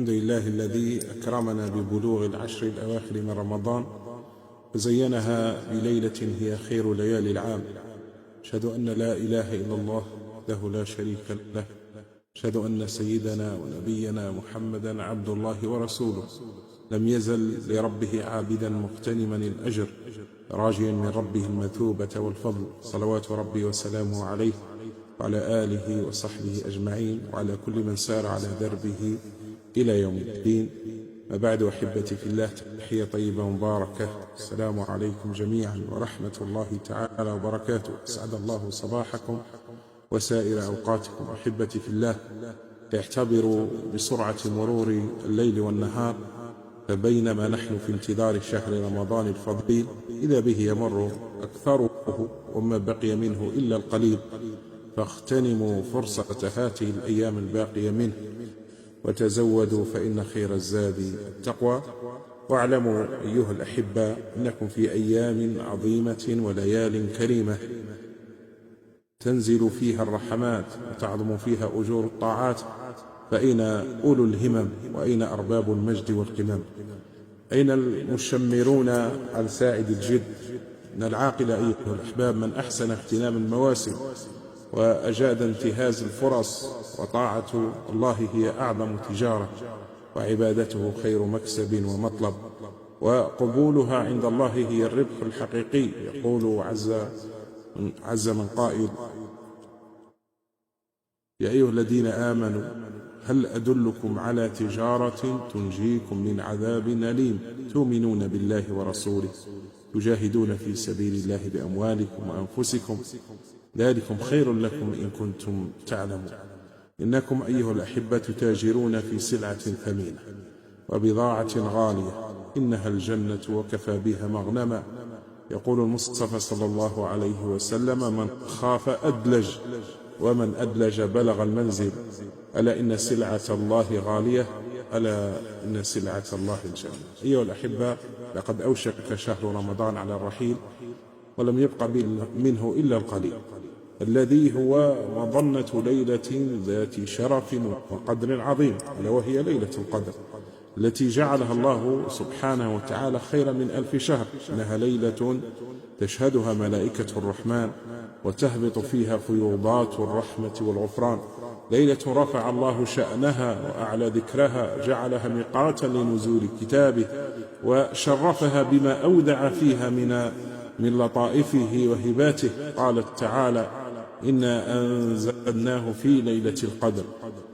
الحمد لله الذي أكرمنا ببلوغ العشر الأواخر من رمضان وزينها بليلة هي خير ليالي العام. أشهد أن لا إله إلا الله وحده لا شريك له، أشهد أن سيدنا ونبينا محمدا عبد الله ورسوله، لم يزل لربه عابدا مغتنما الأجر راجيا من ربه المثوبة والفضل، صلوات ربي وسلامه عليه وعلى آله وصحبه أجمعين وعلى كل من سار على دربه إلى يوم الدين. ما بعد، أحبتي في الله، تحية طيبة مباركة، السلام عليكم جميعا ورحمة الله تعالى وبركاته. أسعد الله صباحكم وسائر أوقاتكم. أحبتي في الله، اعتبروا بسرعة مرور الليل والنهار، فبينما نحن في انتظار شهر رمضان الفضيل إذا به يمر أكثره وما بقي منه إلا القليل، فاغتنموا فرصة هذه الأيام الباقية منه وتزودوا فإن خير الزاد التقوى. واعلموا أيها الأحبة أنكم في أيام عظيمة وليال كريمة تنزل فيها الرحمات وتعظم فيها أجور الطاعات، فأين أولو الهمم وأين أرباب المجد والقمم؟ أين المشمرون عن ساعد الجد؟ إن العاقل أيها الأحباب من أحسن اغتنام المواسم وأجاد انتهاز الفرص، وطاعة الله هي أعظم تجارة، وعبادته خير مكسب ومطلب، وقبولها عند الله هي الربح الحقيقي. يقول عز من قائل: يا أيها الذين آمنوا هل أدلكم على تجارة تنجيكم من عذاب أليم تؤمنون بالله ورسوله تجاهدون في سبيل الله بأموالكم وأنفسكم ذلكم خير لكم إن كنتم تعلمون. إنكم أيها الأحبة تاجرون في سلعة ثمينة وبضاعة غالية، إنها الجنة وكفى بها مغنما. يقول المصطفى صلى الله عليه وسلم: من خاف أدلج، ومن أدلج بلغ المنزل. ألا إن سلعة الله غالية، ألا إن سلعة الله الجنة. أيها الأحبة، لقد أوشك شهر رمضان على الرحيل، ولم يبق منه إلا القليل، الذي هو مظنة ليلة ذات شرف وقدر عظيم، ألا وهي ليلة القدر التي جعلها الله سبحانه وتعالى خيرا من 1000 شهر. إنها ليلة تشهدها ملائكة الرحمن وتهبط فيها فيوضات الرحمة والغفران، ليلة رفع الله شأنها وأعلى ذكرها، جعلها ميقاتا لنزول كتابه، وشرفها بما أودع فيها من لطائفه وهباته. قال تعالى: إنا أنزلناه في ليلة القدر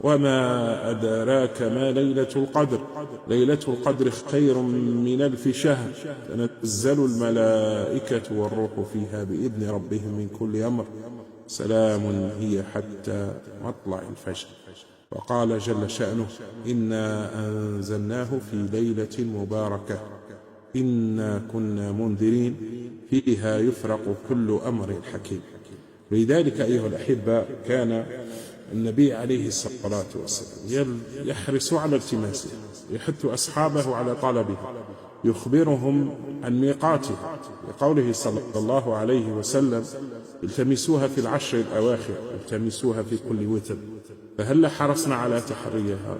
وما أدراك ما ليلة القدر. ليلة القدر خير من 1000 شهر، تنزل الملائكة والروح فيها بإذن ربهم من كل أمر، سلام هي حتى مطلع الفجر. وقال جل شأنه: إنا أنزلناه في ليلة مباركة إنا كنا منذرين فيها يفرق كل أمر حكيم. لذلك أيها الأحبة، كان النبي عليه الصلاة والسلام يحرص على التماسه، يحث أصحابه على طلبه، يخبرهم عن ميقاته، لقوله صلى الله عليه وسلم: التمسوها في العشر الأواخر، التمسوها في كل وتر. فهل حرصنا على تحريها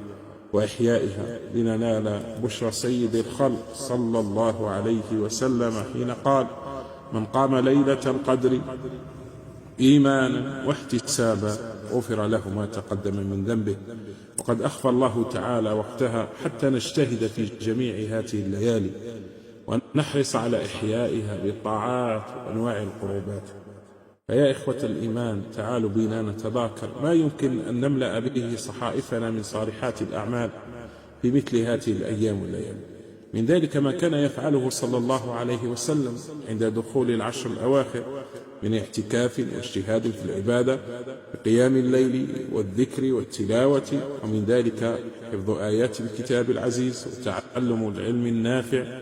وإحيائها لننال بشرى سيد الخلق صلى الله عليه وسلم حين قال: من قام ليلة القدر إيمانا واحتسابا غفر له ما تقدم من ذنبه. وقد أخفى الله تعالى وقتها حتى نجتهد في جميع هذه الليالي ونحرص على إحيائها بالطاعات وأنواع القربات. فيا إخوة الإيمان، تعالوا بنا نتذاكر ما يمكن أن نملأ به صحائفنا من صالحات الأعمال في مثل هذه الأيام والليالي. من ذلك ما كان يفعله صلى الله عليه وسلم عند دخول العشر الأواخر من اعتكاف واجتهاد في العبادة بقيام الليل والذكر والتلاوة، ومن ذلك حفظ آيات الكتاب العزيز وتعلم العلم النافع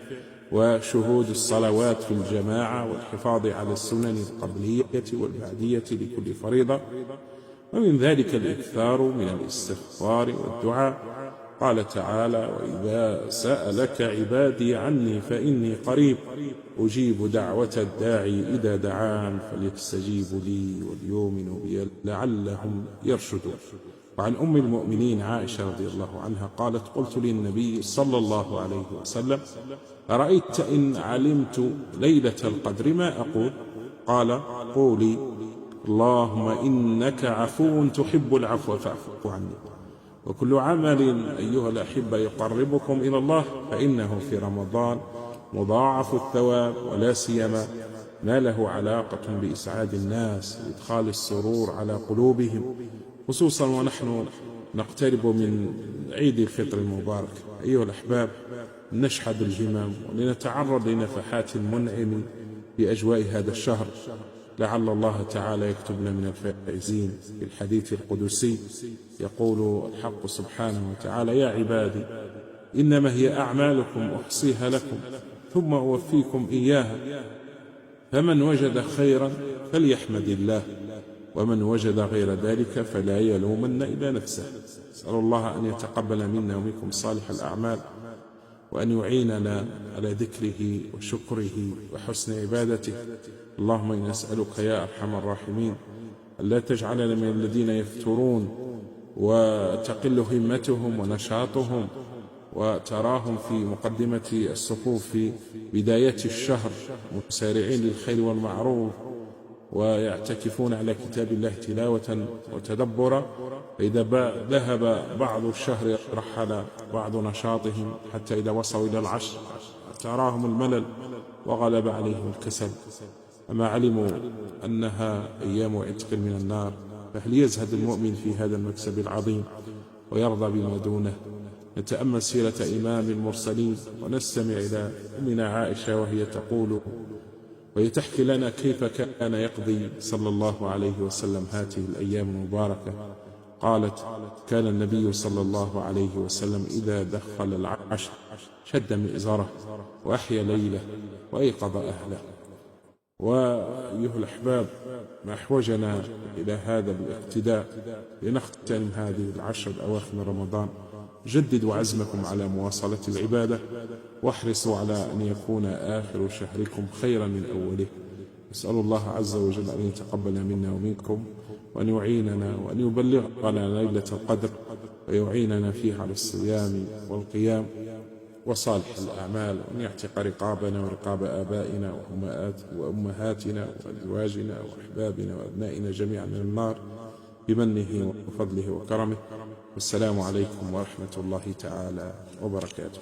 وشهود الصلوات في الجماعة والحفاظ على السنن القبلية والبعدية لكل فريضة، ومن ذلك الإكثار من الاستغفار والدعاء. قال تعالى: وإذا سألك عبادي عني فإني قريب أجيب دعوة الداعي إذا دعان فليستجيبوا لي وليؤمنوا بي لعلهم يرشدون. وعن أم المؤمنين عائشة رضي الله عنها قالت: قلت للنبي صلى الله عليه وسلم: أرأيت إن علمت ليلة القدر ما أقول؟ قال: قولي: اللهم إنك عفو تحب العفو فاعف عني. وكل عمل أيها الأحبة يقربكم إلى الله فإنه في رمضان مضاعف الثواب، ولا سيما ما له علاقة بإسعاد الناس وإدخال السرور على قلوبهم، خصوصا ونحن نقترب من عيد الفطر المبارك. أيها الأحباب، نشحذ الهمم ولنتعرض لنفحات المنعم بأجواء هذا الشهر، لعل الله تعالى يكتبنا من الفائزين. في الحديث القدسي يقول الحق سبحانه وتعالى: يا عبادي إنما هي أعمالكم أحصيها لكم ثم أوفيكم إياها، فمن وجد خيرا فليحمد الله، ومن وجد غير ذلك فلا يلومن إلا نفسه. أسأل الله أن يتقبل منا ومنكم صالح الأعمال، وأن يعيننا على ذكره وشكره وحسن عبادته. اللهم إنا نسألك يا أرحم الراحمين ألا تجعلنا من الذين يفترون وتقل همتهم ونشاطهم، وتراهم في مقدمة الصفوف في بداية الشهر مسارعين للخير والمعروف، ويعتكفون على كتاب الله تلاوة وتدبرا، فإذا ذهب بعض الشهر رحل بعض نشاطهم، حتى إذا وصلوا إلى العشر تراهم الملل وغلب عليهم الكسل. أما علموا أنها أيام عتق من النار، فهل يزهد المؤمن في هذا المكسب العظيم ويرضى بما دونه؟ نتأمل سيرة إمام المرسلين ونستمع إلى أمنا عائشة وهي تقول، وهي تحكي لنا كيف كان يقضي صلى الله عليه وسلم هذه الأيام المباركة. قالت: كان النبي صلى الله عليه وسلم إذا دخل العشر شد مئزره وأحيا ليله وأيقظ أهله. وأيها الأحباب، ما أحوجنا إلى هذا الاقتداء لنختتم هذه العشر الأواخر من رمضان. جددوا عزمكم على مواصلة العبادة، واحرصوا على أن يكون آخر شهركم خيرا من أوله. نسأل الله عز وجل أن يتقبل منا ومنكم، وأن يعيننا وأن يبلغنا ليلة القدر، ويعيننا فيها على الصيام والقيام وصالح الأعمال، وأن يعتق رقابنا ورقاب آبائنا وأمهاتنا وأزواجنا وأحبابنا وأبنائنا جميعا من النار بمنه وفضله وكرمه. والسلام عليكم ورحمة الله تعالى وبركاته.